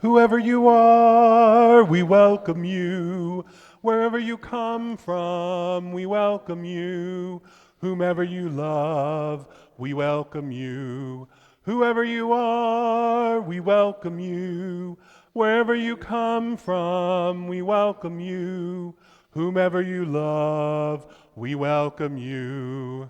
Whoever you are, we welcome you. Wherever you come from, we welcome you. Whomever you love, we welcome you. Whoever you are, we welcome you. Wherever you come from, we welcome you. Whomever you love, we welcome you.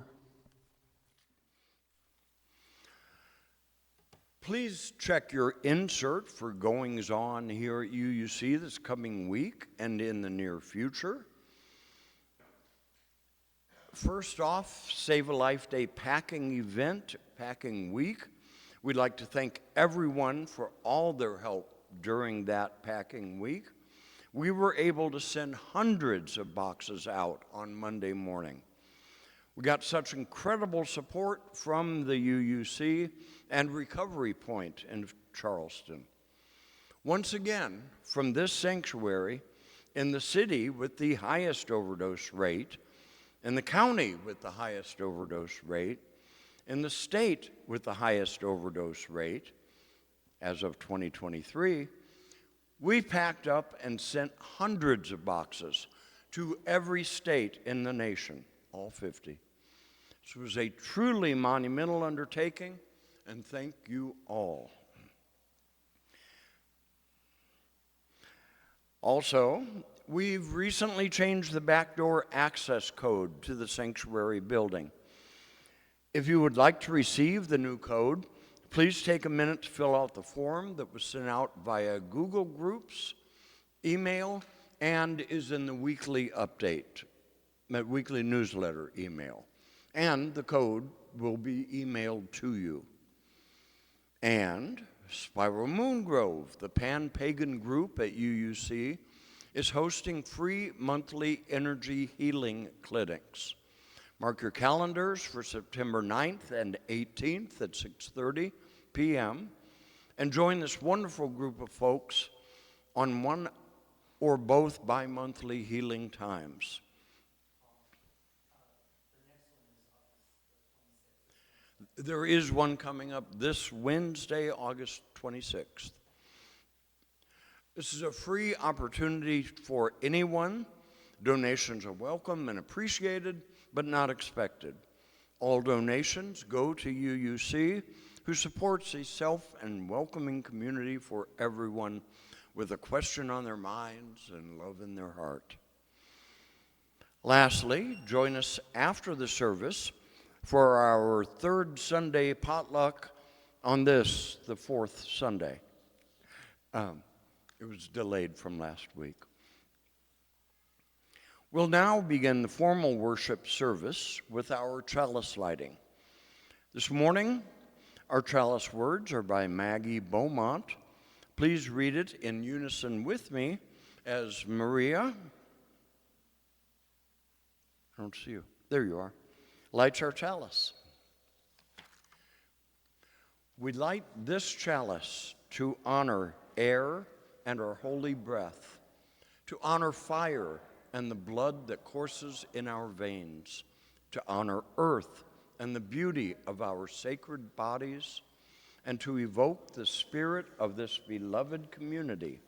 Please check your insert for goings-on here at UUC this coming week and in the near future. First off, Save a Life Day packing event, packing week. We'd like to thank everyone for all their help during that packing week. We were able to send hundreds of boxes out on Monday morning. We got such incredible support from the UUC and Recovery Point in Charleston. Once again, from this sanctuary, in the city with the highest overdose rate, in the county with the highest overdose rate, in the state with the highest overdose rate, as of 2023, we packed up and sent hundreds of boxes to every state in the nation, all 50. This was a truly monumental undertaking, and thank you all. Also, we've recently changed the backdoor access code to the sanctuary building. If you would like to receive the new code, please take a minute to fill out the form that was sent out via Google Groups, email, and is in the weekly update, weekly newsletter email. And the code will be emailed to you. And Spiral Moon Grove, the pan-pagan group at UUC, is hosting free monthly energy healing clinics. Mark your calendars for September 9th and 18th at 6:30 p.m. and join this wonderful group of folks on one or both bi-monthly healing times. There is one coming up this Wednesday, August 26th. This is a free opportunity for anyone. Donations are welcome and appreciated, but not expected. All donations go to UUC, who supports a self and welcoming community for everyone with a question on their minds and love in their heart. Lastly, join us after the service for our third Sunday potluck on this, the fourth Sunday. It was delayed from last week. We'll now begin the formal worship service with our chalice lighting. This morning, our chalice words are by Maggie Beaumont. Please read it in unison with me as Maria, I don't see you, there you are, lights our chalice. We light this chalice to honor air and our holy breath, to honor fire and the blood that courses in our veins, to honor earth and the beauty of our sacred bodies, and to evoke the spirit of this beloved community.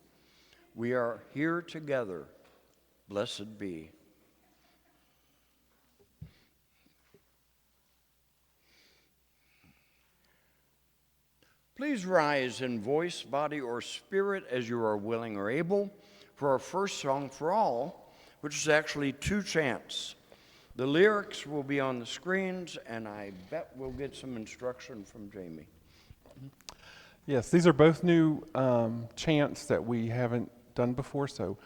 We are here together. Blessed be. Please rise in voice, body, or spirit as you are willing or able for our first song for all, which is actually two chants. The lyrics will be on the screens, and I bet we'll get some instruction from Jamie. Yes, these are both new chants that we haven't done before, so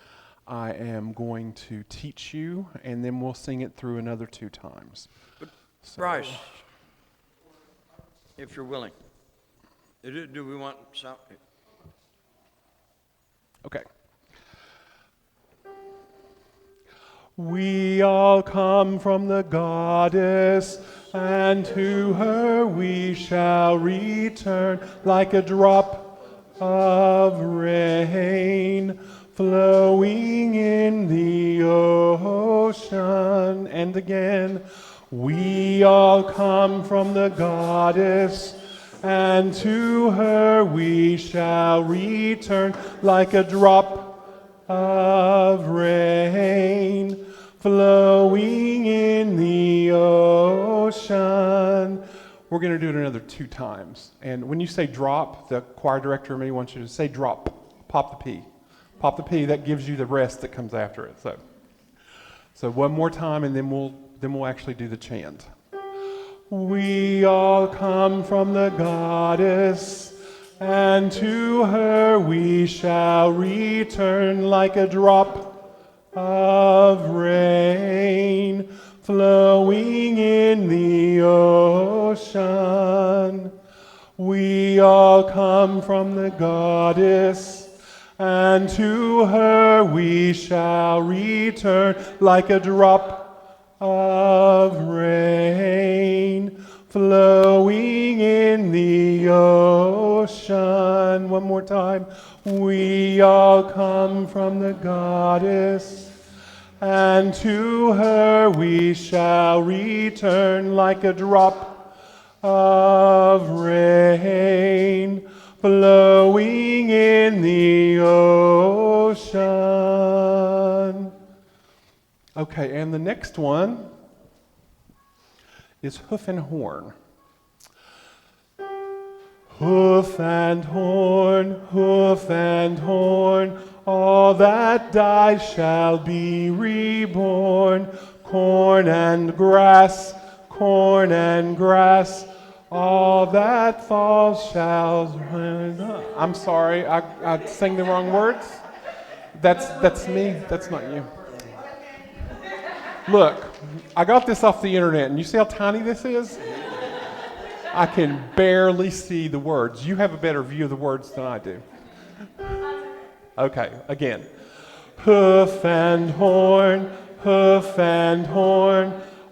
I am going to teach you, and then we'll sing it through another 2 times. Bryce, if you're willing. Do we want sound? Okay. We all come from the goddess, and to her we shall return like a drop of rain flowing in the ocean. And again, we all come from the goddess, and to her we shall return like a drop of rain flowing in the ocean. We're going to do it another 2 times. And when you say drop, the choir director may want you to say drop. Pop the P. Pop the P. That gives you the rest that comes after it. So one more time, and then we'll actually do the chant. We all come from the goddess, and to her we shall return like a drop of rain flowing in the ocean. We all come from the goddess, and to her we shall return like a drop of rain flowing in the ocean. One more time. We all come from the goddess, and to her we shall return like a drop of rain flowing in the ocean. Okay, and the next one is hoof and horn. Hoof and horn, all that dies shall be reborn. Corn and grass, all that falls shall... I'm sorry, I sang the wrong words. That's me, that's not you. Look, I got this off the internet, and you see how tiny this is? I can barely see the words. You have a better view of the words than I do. Okay, again. Hoof and horn,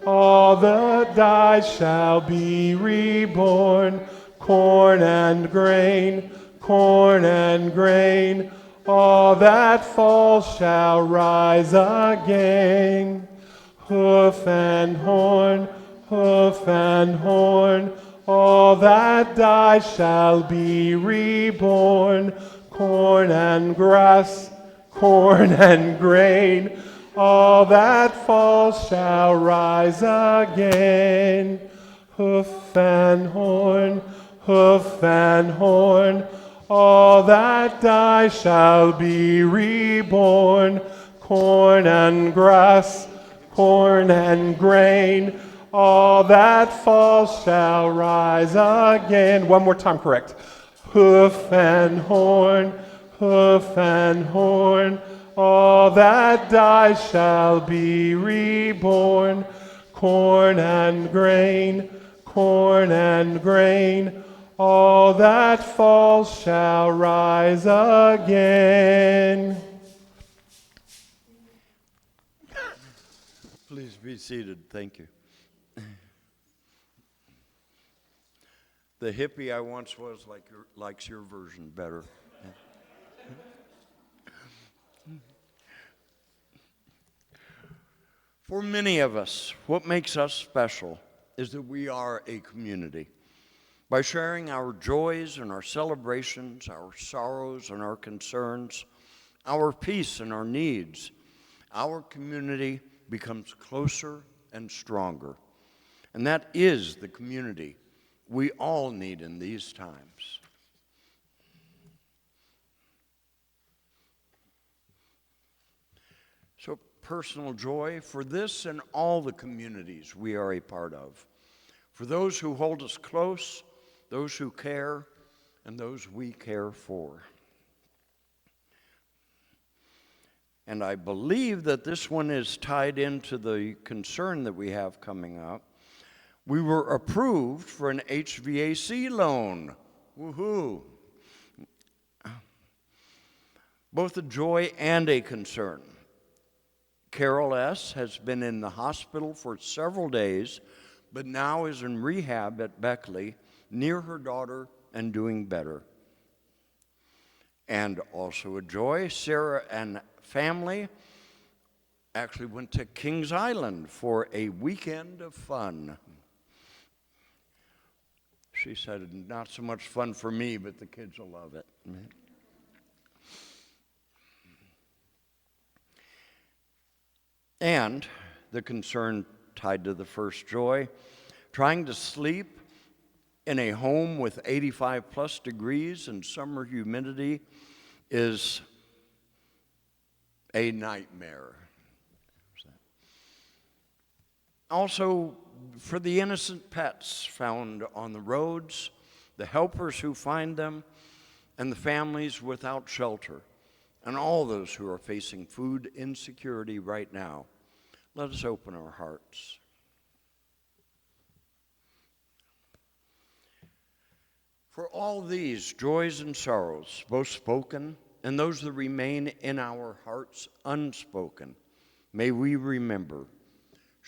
all that dies shall be reborn. Corn and grain, all that falls shall rise again. Hoof and horn, all that dies shall be reborn. Corn and grass, grain, all that falls shall rise again. Hoof and horn, all that dies shall be reborn. Corn and grass, grain, all that falls shall rise again. One more time, correct. Hoof and horn, all that dies shall be reborn. Corn and grain, all that falls shall rise again. Please be seated. Thank you. The hippie I once was likes your version better. For many of us, what makes us special is that we are a community. By sharing our joys and our celebrations, our sorrows and our concerns, our peace and our needs, our community becomes closer and stronger. And that is the community we all need in these times. So personal joy for this and all the communities we are a part of. For those who hold us close, those who care, and those we care for. And I believe that this one is tied into the concern that we have coming up. We were approved for an HVAC loan. Woohoo! Both a joy and a concern. Carol S. has been in the hospital for several days, but now is in rehab at Beckley, near her daughter and doing better. And also a joy, Sarah and family actually went to Kings Island for a weekend of fun. She said, not so much fun for me, but the kids will love it. And the concern tied to the first joy, trying to sleep in a home with 85 plus degrees and summer humidity is a nightmare. Also, for the innocent pets found on the roads, the helpers who find them, and the families without shelter, and all those who are facing food insecurity right now, let us open our hearts. For all these joys and sorrows, both spoken and those that remain in our hearts unspoken, may we remember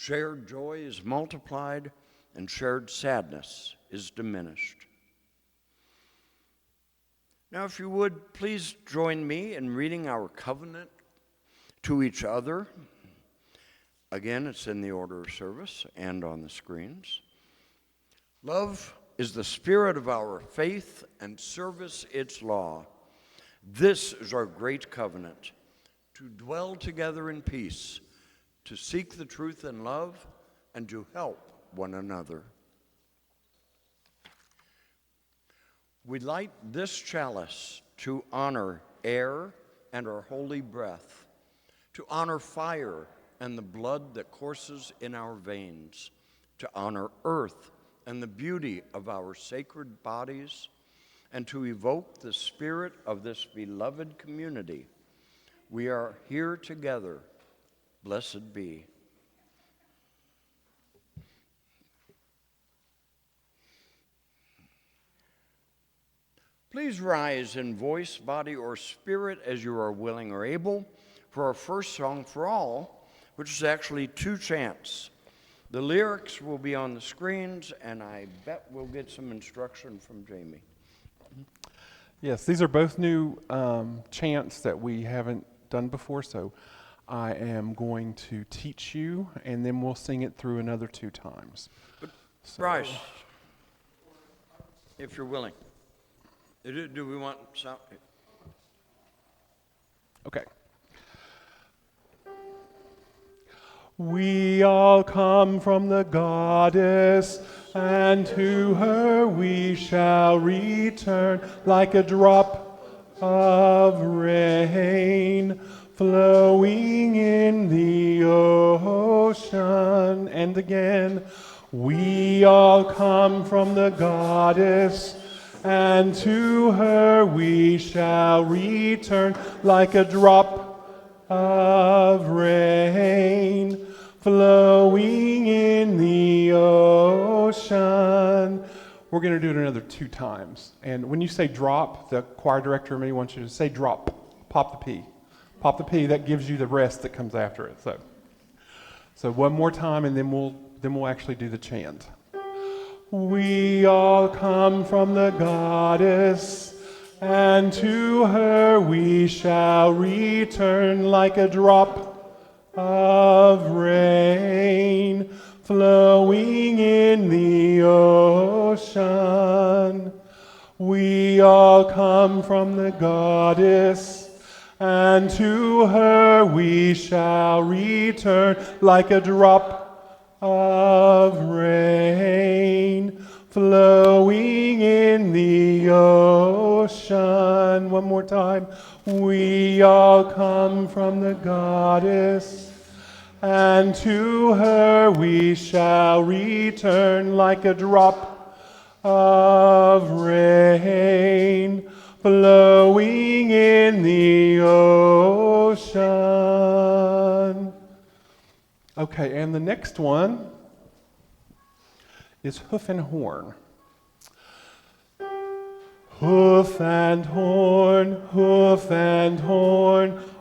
shared joy is multiplied and shared sadness is diminished. Now, if you would, please join me in reading our covenant to each other. Again, it's in the order of service and on the screens. Love is the spirit of our faith, and service its law. This is our great covenant, to dwell together in peace, to seek the truth in love, and to help one another. We light this chalice to honor air and our holy breath, to honor fire and the blood that courses in our veins, to honor earth and the beauty of our sacred bodies, and to evoke the spirit of this beloved community. We are here together. Blessed be. Please rise in voice, body, or spirit as you are willing or able for our first song for all, which is actually 2 chants. The lyrics will be on the screens, and I bet we'll get some instruction from Jamie. Yes, these are both new chants that we haven't done before, so I am going to teach you, and then we'll sing it through another 2 times. Bryce, if you're willing. Do we want sound? Okay. We all come from the goddess, and to her we shall return like a drop of rain flowing in the ocean. And again, we all come from the goddess, and to her we shall return like a drop of rain flowing in the ocean. We're going to do it another 2 times. And when you say drop, the choir director may want you to say drop. Pop the P. Pop the P. That gives you the rest that comes after it. So one more time, and then we'll actually do the chant. We all come from the goddess, and to her we shall return like a drop of rain flowing in the ocean. We all come from the goddess, and to her we shall return like a drop of rain flowing in the ocean. One more time. We all come from the goddess, and to her we shall return like a drop of rain flowing in the ocean. Okay, and the next one is hoof and horn. Hoof and horn,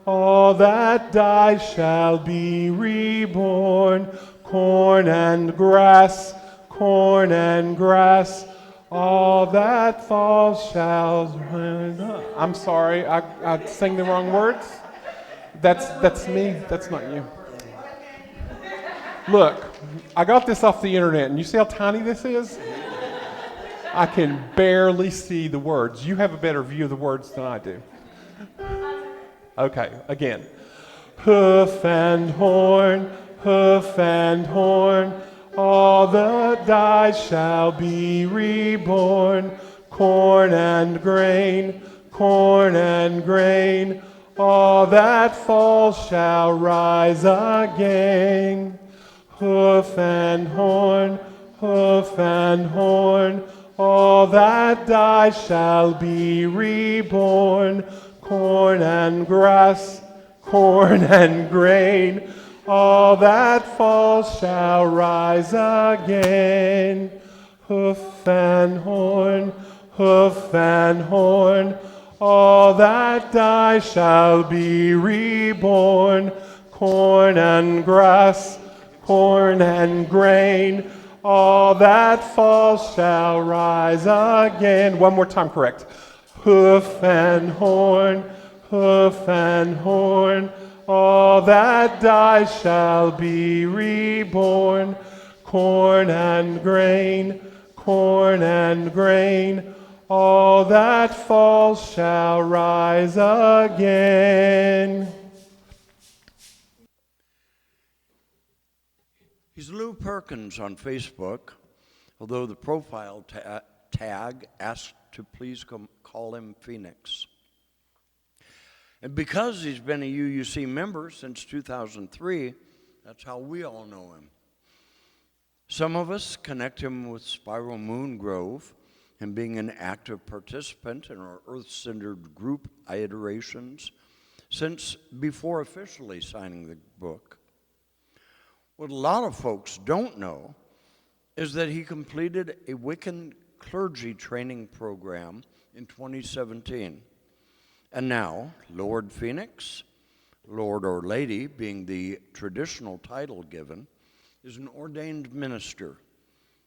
all that dies shall be reborn. Corn and grass, all that falls shall... I'm sorry, I sang the wrong words. That's me, that's not you. Look, I got this off the internet, and you see how tiny this is? I can barely see the words. You have a better view of the words than I do. Okay, again. Hoof and horn, all the dies shall be reborn. Corn and grain, all that falls shall rise again. Hoof and horn, all that dies shall be reborn. Corn and grass, corn and grain, all that falls shall rise again. Hoof and horn, all that dies shall be reborn. Corn and grass, corn and grain, all that falls shall rise again. One more time, correct. Hoof and horn, all that dies shall be reborn. Corn and grain, all that falls shall rise again. He's Lou Perkins on Facebook, although the profile tag asks to please call him Phoenix. And because he's been a UUC member since 2003, that's how we all know him. Some of us connect him with Spiral Moon Grove and being an active participant in our Earth-centered group iterations since before officially signing the book. What a lot of folks don't know is that he completed a Wiccan clergy training program in 2017. And now, Lord Phoenix, Lord or Lady being the traditional title given, is an ordained minister,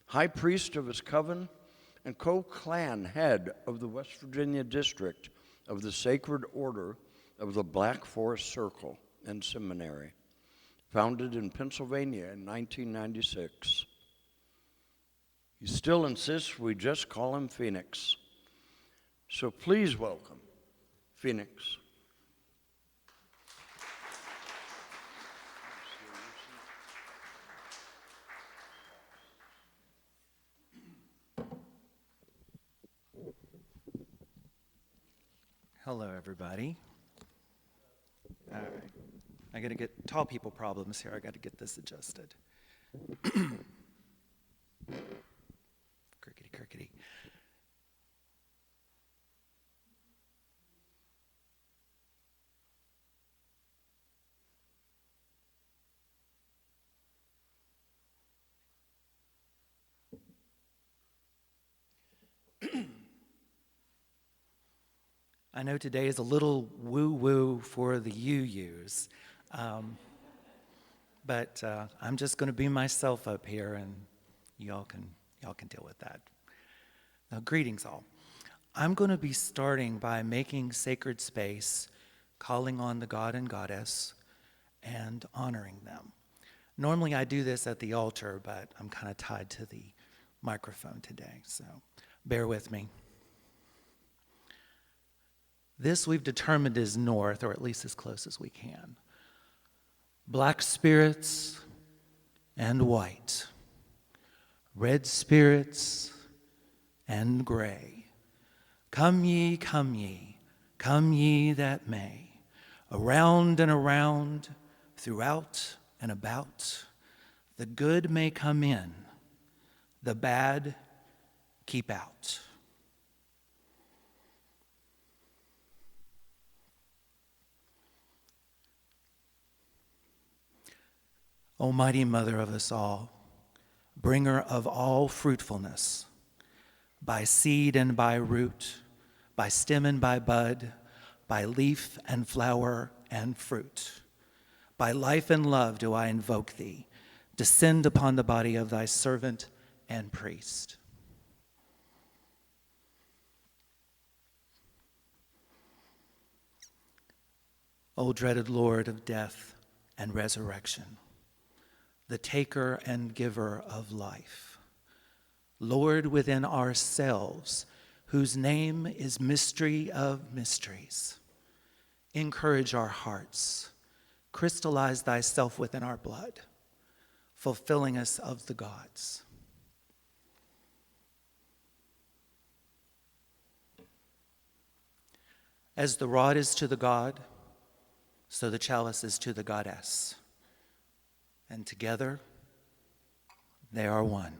high priest of his coven, and co-clan head of the West Virginia district of the Sacred Order of the Black Forest Circle and Seminary, founded in Pennsylvania in 1996. He still insists we just call him Phoenix. So please welcome Phoenix. Hello, everybody. All right. I got to get tall people problems here. I got to get this adjusted. Crickety, crickety. I know today is a little woo-woo for the UUs, but I'm just going to be myself up here, and y'all can deal with that. Now, greetings all. I'm going to be starting by making sacred space, calling on the God and Goddess, and honoring them. Normally I do this at the altar, but I'm kind of tied to the microphone today, so bear with me. This we've determined is north, or at least as close as we can. Black spirits and white. Red spirits and gray. Come ye, come ye, come ye that may. Around and around, throughout and about. The good may come in, the bad keep out. Almighty Mother of us all, bringer of all fruitfulness, by seed and by root, by stem and by bud, by leaf and flower and fruit, by life and love do I invoke thee. Descend upon the body of thy servant and priest. O dreaded Lord of death and resurrection, the taker and giver of life, Lord within ourselves, whose name is mystery of mysteries. Encourage our hearts. Crystallize thyself within our blood, fulfilling us of the gods. As the rod is to the god, so the chalice is to the goddess. And together, they are one.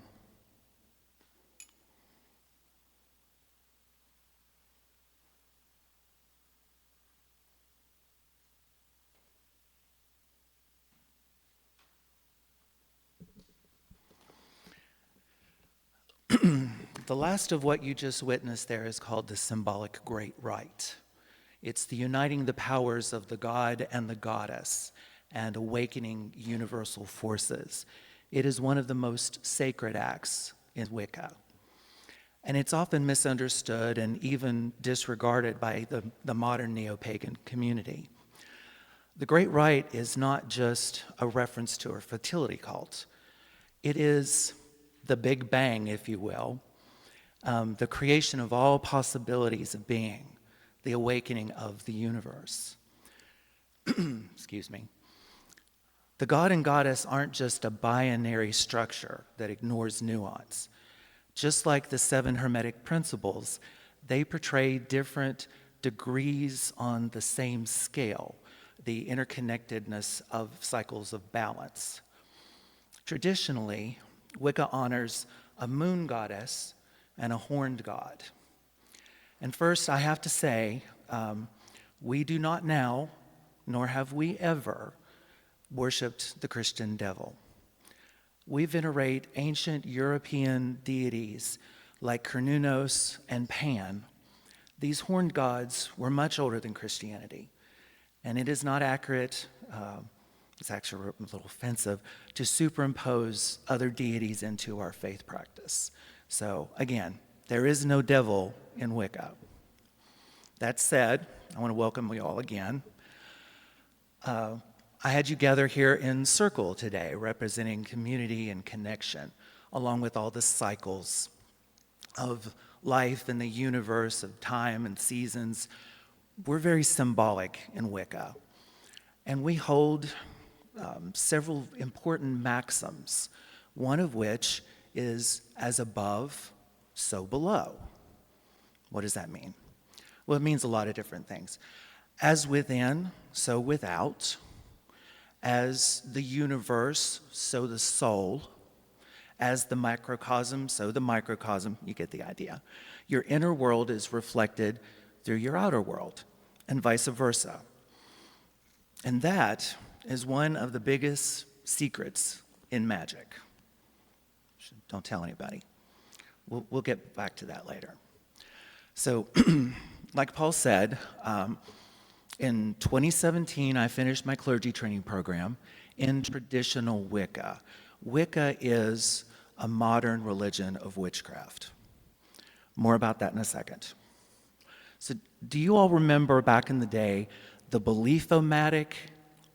The last of what you just witnessed there is called the symbolic great rite. It's the uniting the powers of the god and the goddess and awakening universal forces. It is one of the most sacred acts in Wicca. And it's often misunderstood and even disregarded by the modern Neo-Pagan community. The Great Rite is not just a reference to a fertility cult. It is the Big Bang, if you will, the creation of all possibilities of being, the awakening of the universe. Excuse me. The god and goddess aren't just a binary structure that ignores nuance. Just like the 7 Hermetic principles, they portray different degrees on the same scale, the interconnectedness of cycles of balance. Traditionally, Wicca honors a moon goddess and a horned god. And first, I have to say, we do not now, nor have we ever, worshipped the Christian devil. We venerate ancient European deities like Cernunnos and Pan. These horned gods were much older than Christianity, and it is not accurate, it's actually a little offensive, to superimpose other deities into our faith practice. So again, there is no devil in Wicca. That said, I want to welcome you all again. I had you gather here in circle today, representing community and connection, along with all the cycles of life and the universe, of time and seasons. We're very symbolic in Wicca, and we hold several important maxims, one of which is as above, so below. What does that mean? Well, it means a lot of different things. As within, so without. As the universe, so the soul. As the macrocosm, so the microcosm. You get the idea. Your inner world is reflected through your outer world, and vice versa. And that is one of the biggest secrets in magic. Don't tell anybody. We'll get back to that later. So, like Paul said, in 2017, I finished my clergy training program in traditional Wicca. Wicca is a modern religion of witchcraft. More about that in a second. So, do you all remember back in the day the Belief-O-Matic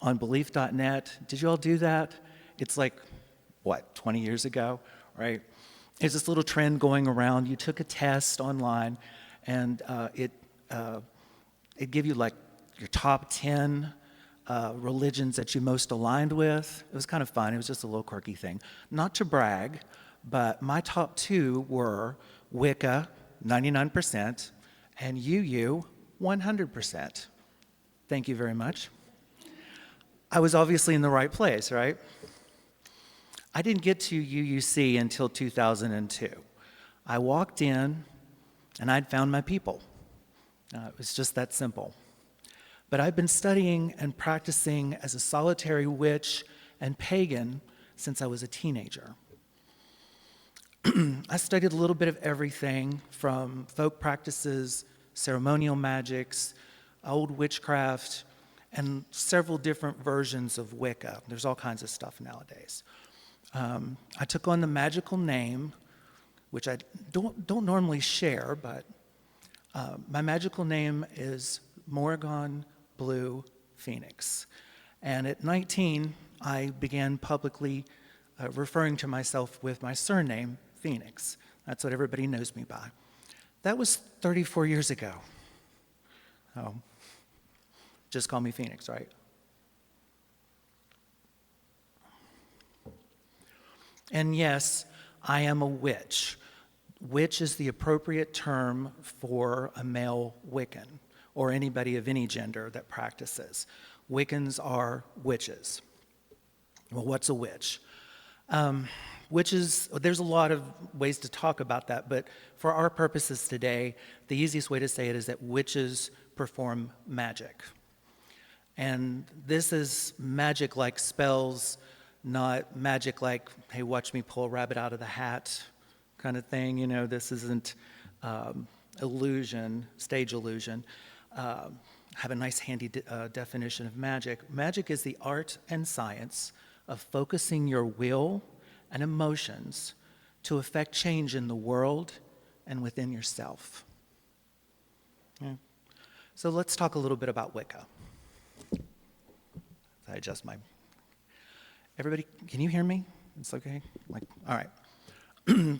on belief.net? Did you all do that? It's like, 20 years ago, right? There's this little trend going around. You took a test online, and it gave you like your top 10 religions that you most aligned with. It was kind of fun. It was just a little quirky thing. Not to brag, but my top 2 were Wicca, 99%, and UU, 100%. Thank you very much. I was obviously in the right place, right? I didn't get to UUC until 2002. I walked in, and I'd found my people. It was just that simple. But I've been studying and practicing as a solitary witch and pagan since I was a teenager. I studied a little bit of everything from folk practices, ceremonial magics, old witchcraft, and several different versions of Wicca. There's all kinds of stuff nowadays. I took on the magical name, which I don't normally share, but my magical name is Morrigan Blue Phoenix. And at 19, I began publicly referring to myself with my surname, Phoenix. That's what everybody knows me by. That was 34 years ago. Oh, just call me Phoenix, right? And yes, I am a witch. Witch is the appropriate term for a male Wiccan, or anybody of any gender that practices. Wiccans are witches. Well, what's a witch? Witches, there's a lot of ways to talk about that, but for our purposes today, the easiest way to say it is that witches perform magic. And this is magic like spells, not magic like, hey, watch me pull a rabbit out of the hat kind of thing. You know, this isn't illusion, stage illusion. Have a nice handy definition of magic. Magic is the art and science of focusing your will and emotions to affect change in the world and within yourself. Yeah. So let's talk a little bit about Wicca. I adjust my... Everybody, can you hear me? It's okay? All right.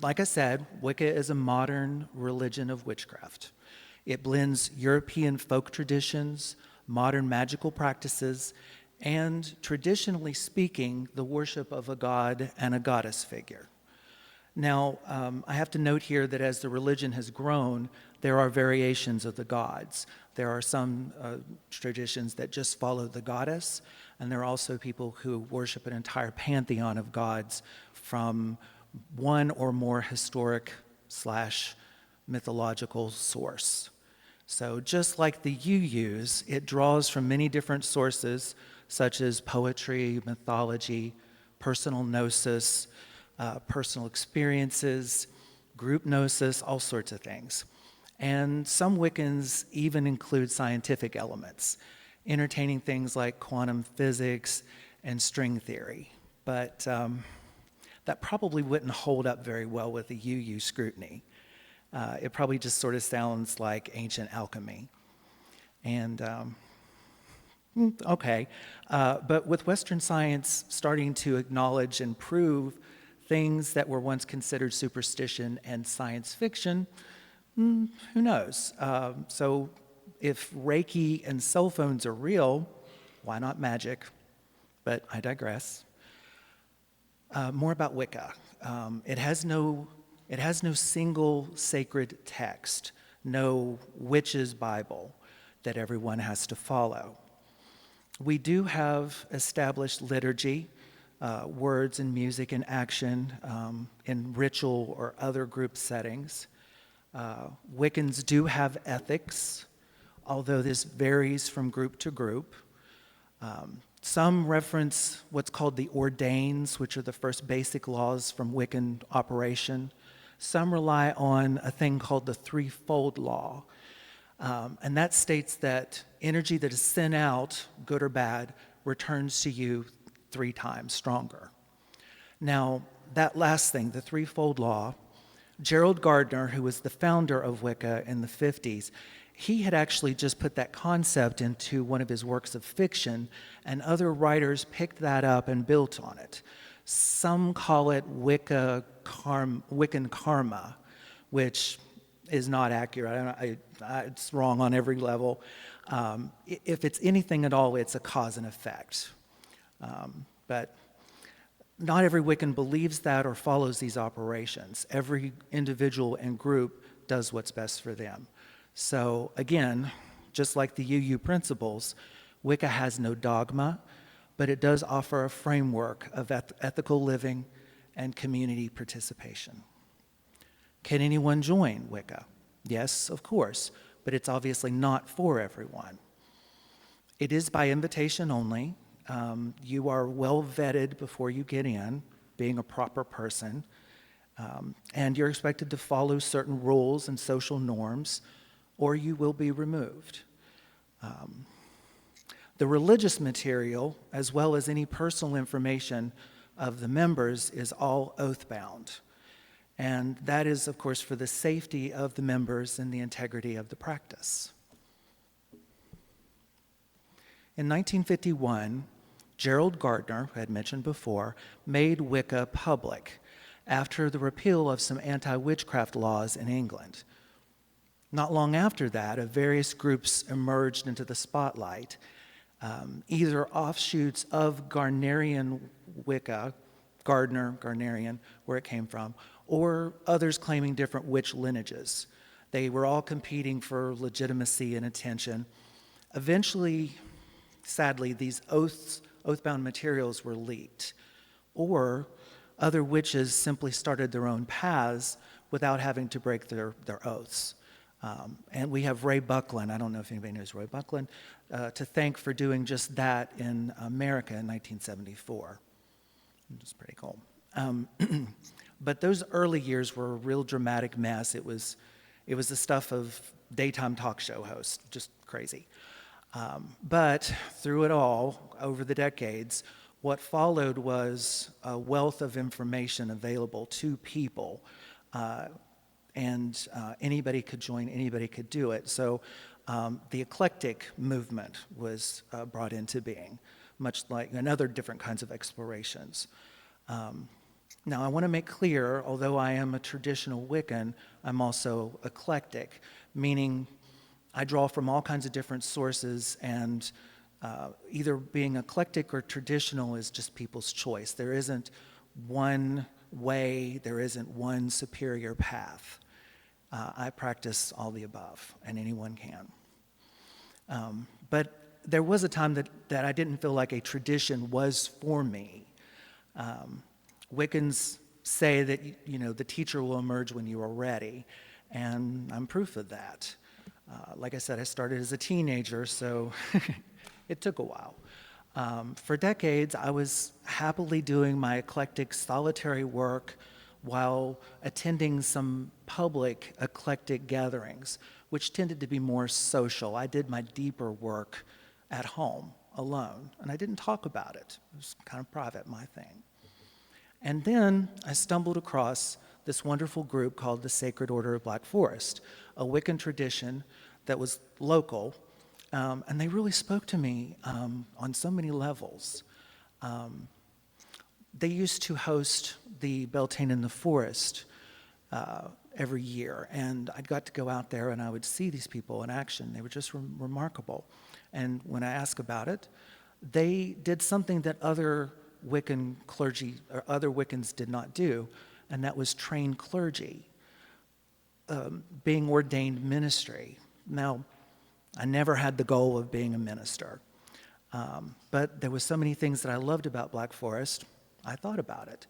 Like I said, Wicca is a modern religion of witchcraft. It blends European folk traditions, modern magical practices, and traditionally speaking, the worship of a god and a goddess figure. Now, I have to note here that as the religion has grown, there are variations of the gods. There are some traditions that just follow the goddess, and there are also people who worship an entire pantheon of gods from one or more historic / mythological source. So just like the UUs, it draws from many different sources, such as poetry, mythology, personal gnosis, personal experiences, group gnosis, all sorts of things. And some Wiccans even include scientific elements, entertaining things like quantum physics and string theory. But that probably wouldn't hold up very well with the UU scrutiny. It probably just sort of sounds like ancient alchemy. And okay, but with Western science starting to acknowledge and prove things that were once considered superstition and science fiction, who knows? So if Reiki and cell phones are real, why not magic? But I digress. More about Wicca. It has no single sacred text, no witch's Bible that everyone has to follow. We do have established liturgy, words and music and action in ritual or other group settings. Wiccans do have ethics, although this varies from group to group. Some reference what's called the ordains, which are the first basic laws from Wiccan operation. Some rely on a thing called the threefold law. And that states that energy that is sent out, good or bad, returns to you 3 times stronger. Now, that last thing, the threefold law, Gerald Gardner, who was the founder of Wicca in the 50s, he had actually just put that concept into one of his works of fiction, and other writers picked that up and built on it. Some call it Wiccan karma, which is not accurate. It's wrong on every level. If it's anything at all, it's a cause and effect. But not every Wiccan believes that or follows these operations. Every individual and group does what's best for them. So again, just like the UU principles, Wicca has no dogma, but it does offer a framework of ethical living and community participation. Can anyone join Wicca? Yes, of course, but it's obviously not for everyone. It is by invitation only. You are well vetted before you get in, being a proper person, and you're expected to follow certain rules and social norms, or you will be removed. The religious material, as well as any personal information of the members, is all oath-bound. And that is, of course, for the safety of the members and the integrity of the practice. In 1951, Gerald Gardner, who I had mentioned before, made Wicca public. after the repeal of some anti-witchcraft laws in England. Not long after that, various groups emerged into the spotlight, either offshoots of Gardnerian Wicca, Gardnerian, where it came from, or others claiming different witch lineages. They were all competing for legitimacy and attention. Eventually, sadly, these oath-bound materials were leaked, or other witches simply started their own paths without having to break their oaths. And we have Ray Buckland, I don't know if anybody knows Ray Buckland, to thank for doing just that in America in 1974. It's pretty cool. But those early years were a real dramatic mess. It was the stuff of daytime talk show hosts, just crazy. But through it all, over the decades, what followed was a wealth of information available to people. And anybody could join, anybody could do it. So the eclectic movement was brought into being, much like other different kinds of explorations. Now, I want to make clear, although I am a traditional Wiccan, I'm also eclectic, meaning I draw from all kinds of different sources, and either being eclectic or traditional is just people's choice. There isn't one way, there isn't one superior path. I practice all the above, and anyone can. But there was a time that I didn't feel like a tradition was for me. Wiccans say that, the teacher will emerge when you are ready, and I'm proof of that. Like I said, I started as a teenager, so it took a while. For decades, I was happily doing my eclectic solitary work while attending some public eclectic gatherings, which tended to be more social. I did my deeper work at home, alone, and I didn't talk about it. It was kind of private, my thing. And then I stumbled across this wonderful group called the Sacred Order of Black Forest, a Wiccan tradition that was local, and they really spoke to me on so many levels. They used to host the Beltane in the Forest every year, and I got to go out there and I would see these people in action. They were just remarkable. And when I asked about it, they did something that other Wiccan clergy or other Wiccans did not do, and that was train clergy, being ordained ministry. Now, I never had the goal of being a minister, but there was so many things that I loved about Black Forest, I thought about it.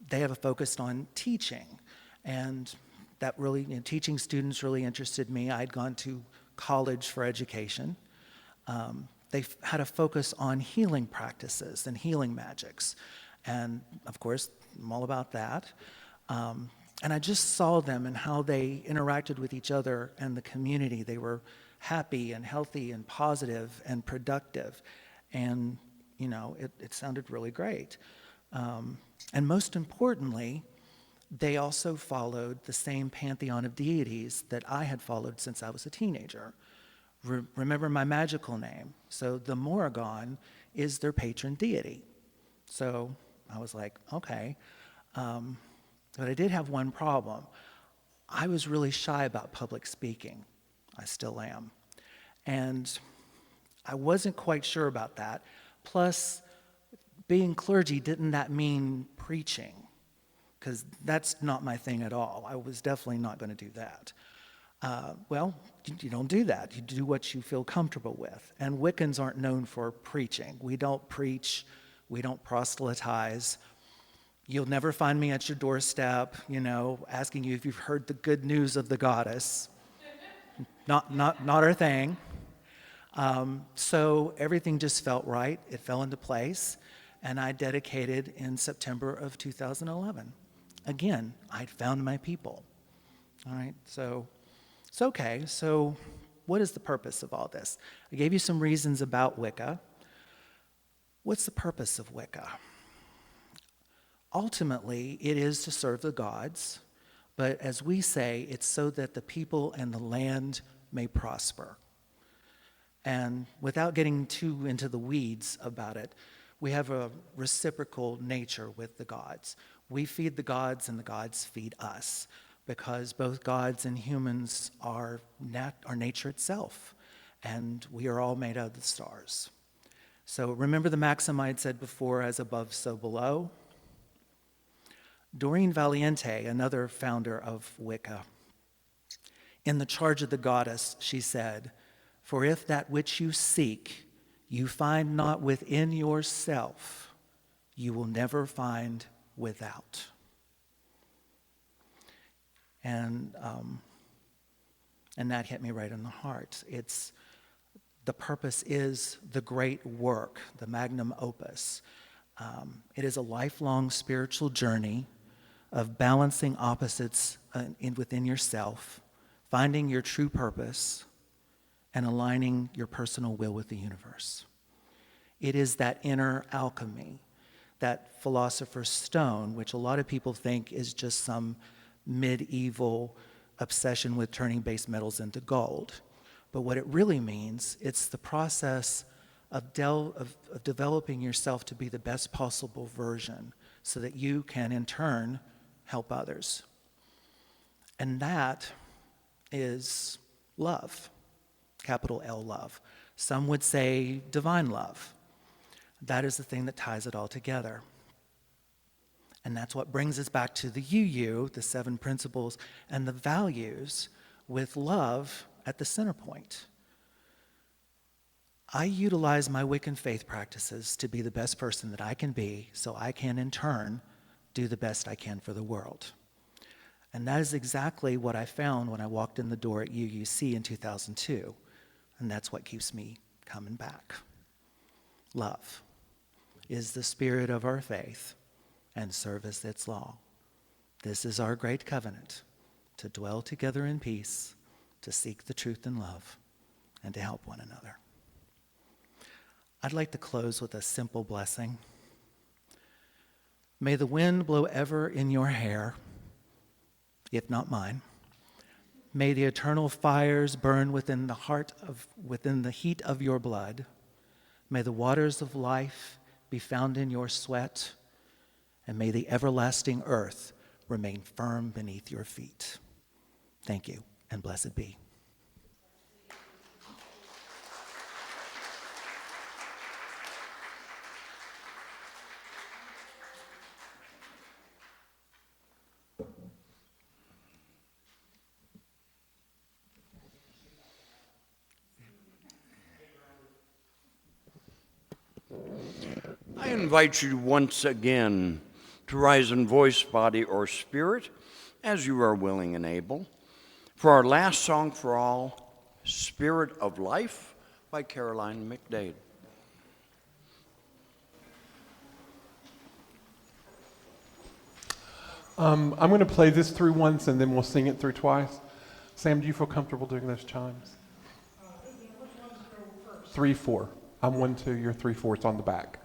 They have a focus on teaching, and that really, teaching students really interested me. I'd gone to college for education. They had a focus on healing practices and healing magics, and of course, I'm all about that. And I just saw them and how they interacted with each other and the community. They were happy and healthy and positive and productive. And, it sounded really great. And most importantly, they also followed the same pantheon of deities that I had followed since I was a teenager. Remember my magical name. So the Morrigan is their patron deity. So I was like, okay. But I did have one problem. I was really shy about public speaking. I still am. And I wasn't quite sure about that. Plus, being clergy, didn't that mean preaching? Because that's not my thing at all. I was definitely not going to do that. Well, you don't do that. You do what you feel comfortable with. And Wiccans aren't known for preaching. We don't preach. We don't proselytize. You'll never find me at your doorstep, asking you if you've heard the good news of the goddess. Not our thing. So everything just felt right. It fell into place. And I dedicated in September of 2011. Again, I'd found my people. All right, so it's okay. So what is the purpose of all this? I gave you some reasons about Wicca. What's the purpose of Wicca? Ultimately, it is to serve the gods, but as we say, it's so that the people and the land may prosper. And without getting too into the weeds about it, we have a reciprocal nature with the gods. We feed the gods and the gods feed us, because both gods and humans are nature itself, and we are all made out of the stars. So remember the maxim I had said before, as above, so below? Doreen Valiente, another founder of Wicca, in The Charge of the Goddess, she said, "For if that which you seek you find not within yourself, you will never find without." And that hit me right in the heart. The purpose is the great work, the magnum opus. It is a lifelong spiritual journey of balancing opposites within yourself, finding your true purpose, and aligning your personal will with the universe. It is that inner alchemy, that philosopher's stone, which a lot of people think is just some medieval obsession with turning base metals into gold. But what it really means, it's the process of developing yourself to be the best possible version so that you can, in turn, help others. And that is love, capital L love. Some would say divine love. That is the thing that ties it all together. And that's what brings us back to the UU, the 7 principles, and the values, with love at the center point. I utilize my Wiccan faith practices to be the best person that I can be, so I can, in turn, do the best I can for the world. And that is exactly what I found when I walked in the door at UUC in 2002. And that's what keeps me coming back. Love is the spirit of our faith, and service its law. This is our great covenant, to dwell together in peace, to seek the truth in love, and to help one another. I'd like to close with a simple blessing. May the wind blow ever in your hair, if not mine. May the eternal fires burn within the heat of your blood. May the waters of life be found in your sweat, and may the everlasting earth remain firm beneath your feet. Thank you, and blessed be. I invite you once again to rise in voice, body, or spirit, as you are willing and able, for our last song for all, Spirit of Life by Caroline McDade. I'm going to play this through once, and then we'll sing it through twice. Sam, do you feel comfortable doing those chimes? 3, 4. I'm 1, 2, you're 3, 4. It's on the back.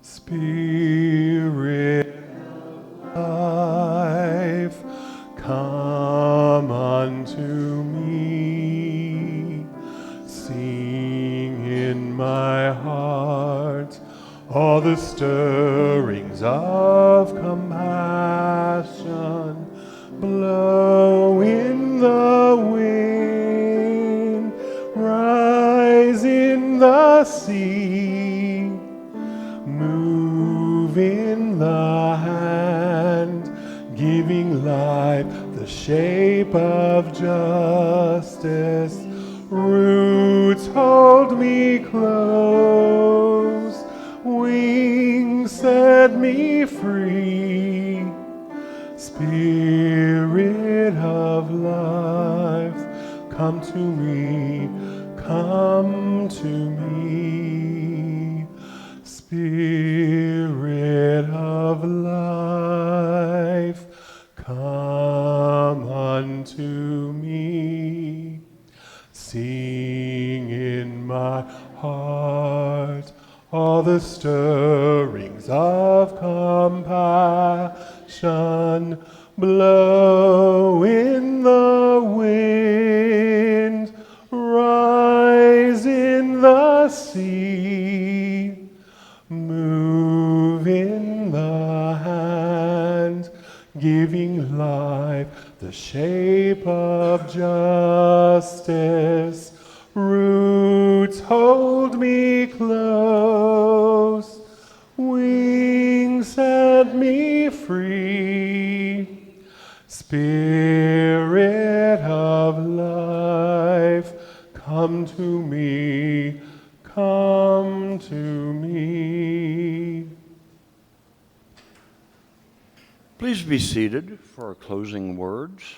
Spirit of life, come unto me. Sing in my heart all the stirrings of compassion. Blow in the wind, rise in the sea. Move giving life the shape of justice. Roots hold me close, wings set me free. Spirit of life, come to me, come to me. Spirit of life, come unto me. Sing in my heart all the stirrings of compassion. Blow in the wind, rise in the sea, move in the hand, giving life the shape of justice. Roots hold me close, wings set me free. Spirit of life, come to me, come to me. Please be seated for our closing words,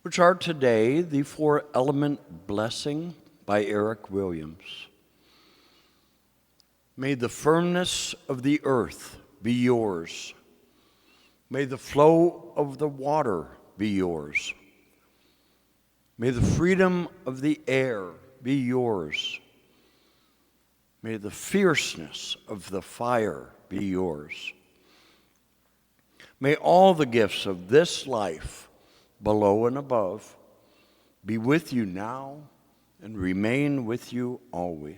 which are today the four-element blessing by Eric Williams. May the firmness of the earth be yours. May the flow of the water be yours. May the freedom of the air be yours. May the fierceness of the fire be yours. May all the gifts of this life, below and above, be with you now and remain with you always.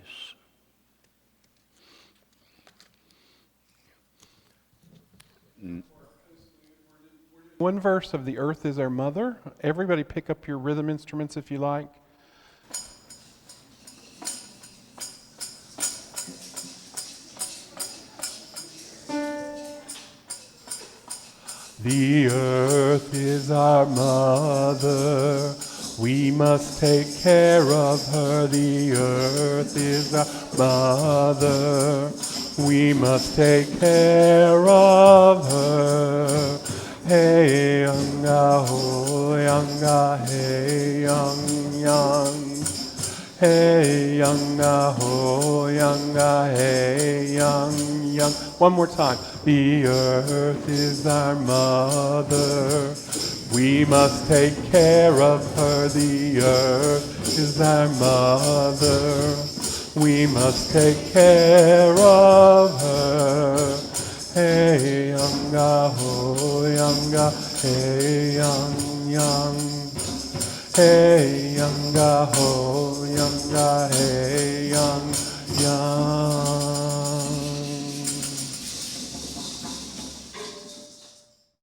One verse of The Earth is Our Mother. Everybody pick up your rhythm instruments if you like. The earth is our mother, we must take care of her. The earth is our mother, we must take care of her. Hey, younga, ho, younga, hey, young, young. Hey, younga, ho, younga, hey, young, young. One more time. The earth is our mother, we must take care of her. The earth is our mother, we must take care of her. Hey, younga, ho, younga, hey, young, young. Hey, younga, ho, younga, hey, young, young.